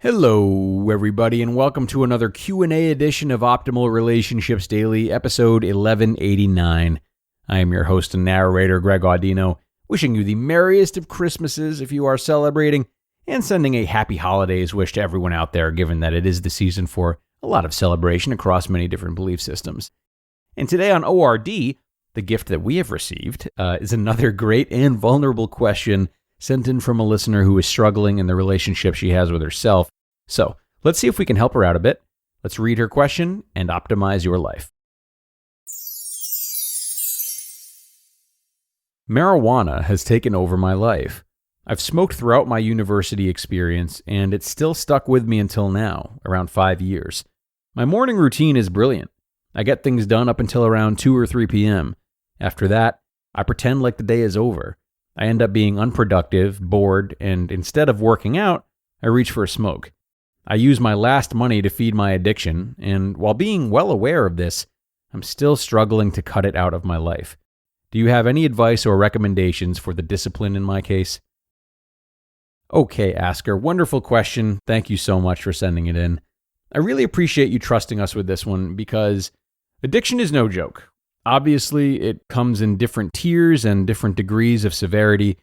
Hello, everybody, and welcome to another Q&A edition of Optimal Relationships Daily, episode 1189. I am your host and narrator, Greg Audino, wishing you the merriest of Christmases if you are celebrating, and sending a happy holidays wish to everyone out there, given that it is the season for a lot of celebration across many different belief systems. And today on ORD, the gift that we have received is another great and vulnerable question sent in from a listener who is struggling in the relationship she has with herself. So let's see if we can help her out a bit. Let's read her question and optimize your life. Marijuana has taken over my life. I've smoked throughout my university experience, and it's still stuck with me until now, around 5 years. My morning routine is brilliant. I get things done up until around 2 or 3 p.m. After that, I pretend like the day is over. I end up being unproductive, bored, and instead of working out, I reach for a smoke. I use my last money to feed my addiction, and while being well aware of this, I'm still struggling to cut it out of my life. Do you have any advice or recommendations for the discipline in my case? Okay, Asker, wonderful question. Thank you so much for sending it in. I really appreciate you trusting us with this one because addiction is no joke. Obviously, it comes in different tiers and different degrees of severity,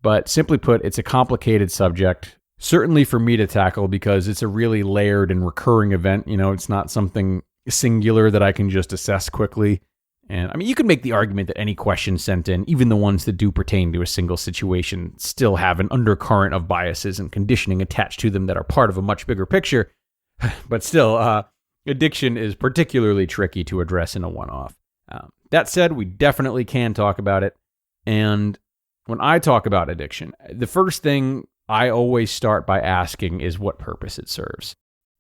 but simply put, it's a complicated subject, certainly for me to tackle because it's a really layered and recurring event. You know, it's not something singular that I can just assess quickly. And I mean, you can make the argument that any questions sent in, even the ones that do pertain to a single situation, still have an undercurrent of biases and conditioning attached to them that are part of a much bigger picture. But still, addiction is particularly tricky to address in a one-off. That said, we definitely can talk about it. And when I talk about addiction, the first thing I always start by asking is what purpose it serves.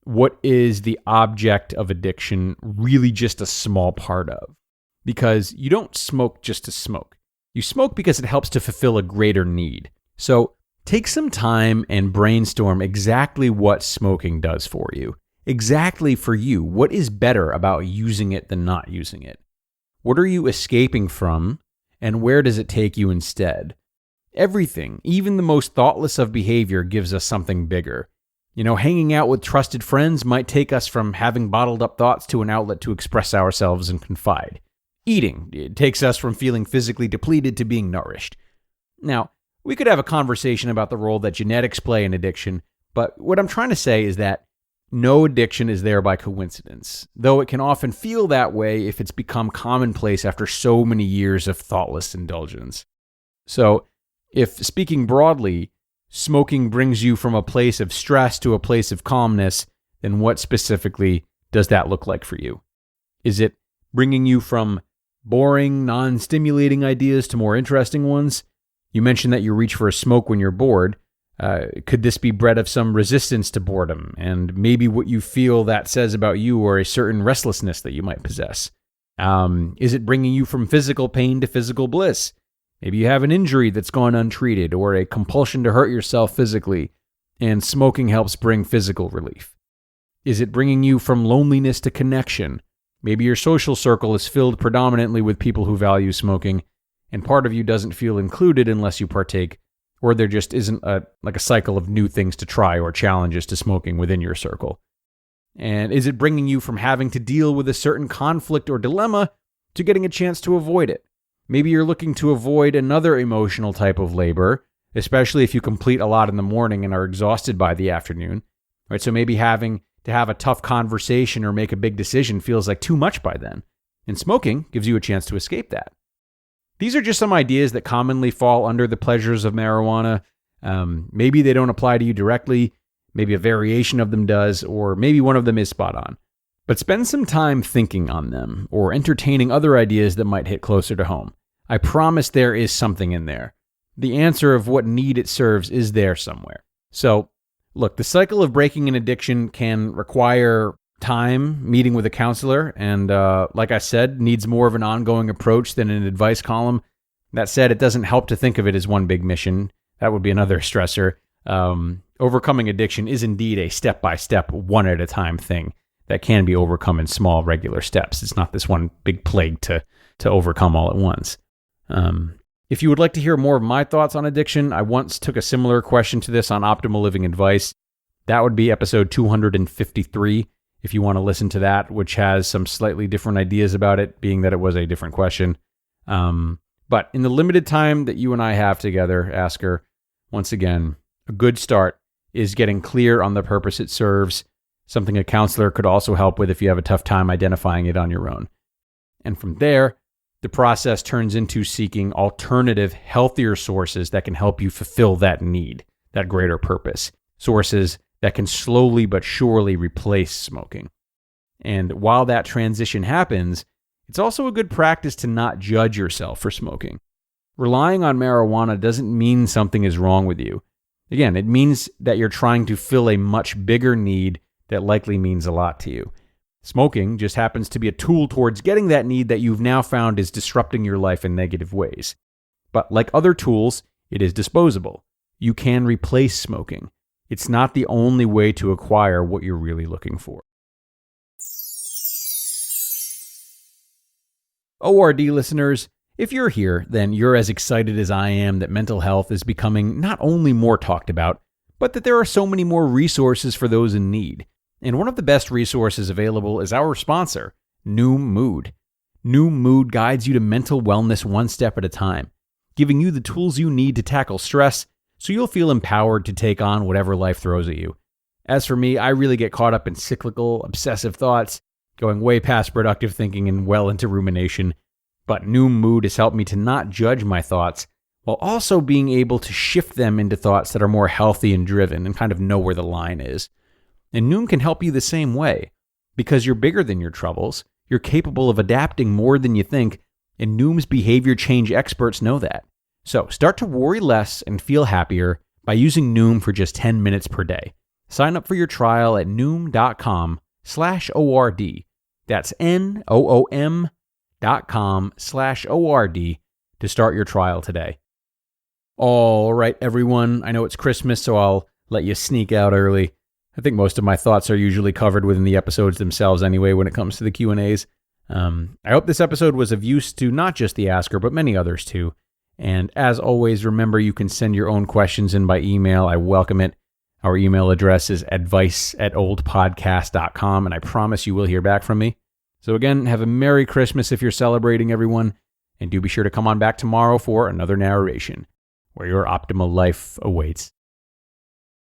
What is the object of addiction really just a small part of? Because you don't smoke just to smoke. You smoke because it helps to fulfill a greater need. So take some time and brainstorm exactly what smoking does for you. Exactly for you, what is better about using it than not using it? What are you escaping from, and where does it take you instead? Everything, even the most thoughtless of behavior, gives us something bigger. You know, hanging out with trusted friends might take us from having bottled up thoughts to an outlet to express ourselves and confide. Eating, it takes us from feeling physically depleted to being nourished. Now, we could have a conversation about the role that genetics play in addiction, but what I'm trying to say is that no addiction is there by coincidence, though it can often feel that way if it's become commonplace after so many years of thoughtless indulgence. So, if speaking broadly, smoking brings you from a place of stress to a place of calmness, then what specifically does that look like for you? Is it bringing you from boring, non-stimulating ideas to more interesting ones? You mentioned that you reach for a smoke when you're bored. Could this be bred of some resistance to boredom, and maybe what you feel that says about you or a certain restlessness that you might possess? Is it bringing you from physical pain to physical bliss? Maybe you have an injury that's gone untreated or a compulsion to hurt yourself physically, and smoking helps bring physical relief. Is it bringing you from loneliness to connection? Maybe your social circle is filled predominantly with people who value smoking, and part of you doesn't feel included unless you partake, or there just isn't a cycle of new things to try or challenges to smoking within your circle. And is it bringing you from having to deal with a certain conflict or dilemma to getting a chance to avoid it? Maybe you're looking to avoid another emotional type of labor, especially if you complete a lot in the morning and are exhausted by the afternoon. Right? So maybe having to have a tough conversation or make a big decision feels like too much by then. And smoking gives you a chance to escape that. These are just some ideas that commonly fall under the pleasures of marijuana. Maybe they don't apply to you directly. Maybe a variation of them does, or maybe one of them is spot on. But spend some time thinking on them or entertaining other ideas that might hit closer to home. I promise there is something in there. The answer of what need it serves is there somewhere. So, look, the cycle of breaking an addiction can require time, meeting with a counselor, and like I said, needs more of an ongoing approach than an advice column. That said, it doesn't help to think of it as one big mission. That would be another stressor. Overcoming addiction is indeed a step-by-step, one-at-a-time thing that can be overcome in small, regular steps. It's not this one big plague to overcome all at once. If you would like to hear more of my thoughts on addiction, I once took a similar question to this on Optimal Living Advice. That would be episode 253 if you want to listen to that, which has some slightly different ideas about it, being that it was a different question. But in the limited time that you and I have together, Asker, once again, a good start is getting clear on the purpose it serves, something a counselor could also help with if you have a tough time identifying it on your own. And from there, the process turns into seeking alternative, healthier sources that can help you fulfill that need, that greater purpose. Sources that can slowly but surely replace smoking. And while that transition happens, it's also a good practice to not judge yourself for smoking. Relying on marijuana doesn't mean something is wrong with you. Again, it means that you're trying to fill a much bigger need that likely means a lot to you. Smoking just happens to be a tool towards getting that need that you've now found is disrupting your life in negative ways. But like other tools, it is disposable. You can replace smoking. It's not the only way to acquire what you're really looking for. ORD listeners, if you're here, then you're as excited as I am that mental health is becoming not only more talked about, but that there are so many more resources for those in need. And one of the best resources available is our sponsor, Noom Mood. Noom Mood guides you to mental wellness one step at a time, giving you the tools you need to tackle stress so you'll feel empowered to take on whatever life throws at you. As for me, I really get caught up in cyclical, obsessive thoughts, going way past productive thinking and well into rumination. But Noom Mood has helped me to not judge my thoughts while also being able to shift them into thoughts that are more healthy and driven and kind of know where the line is. And Noom can help you the same way. Because you're bigger than your troubles, you're capable of adapting more than you think, and Noom's behavior change experts know that. So start to worry less and feel happier by using Noom for just 10 minutes per day. Sign up for your trial at noom.com/ORD. That's NOOM.com/ORD to start your trial today. All right, everyone. I know it's Christmas, so I'll let you sneak out early. I think most of my thoughts are usually covered within the episodes themselves anyway when it comes to the Q&As. I hope this episode was of use to not just the asker, but many others too. And as always, remember you can send your own questions in by email. I welcome it. Our email address is advice@oldpodcast.com, and I promise you will hear back from me. So again, have a Merry Christmas if you're celebrating, everyone. And do be sure to come on back tomorrow for another narration where your optimal life awaits.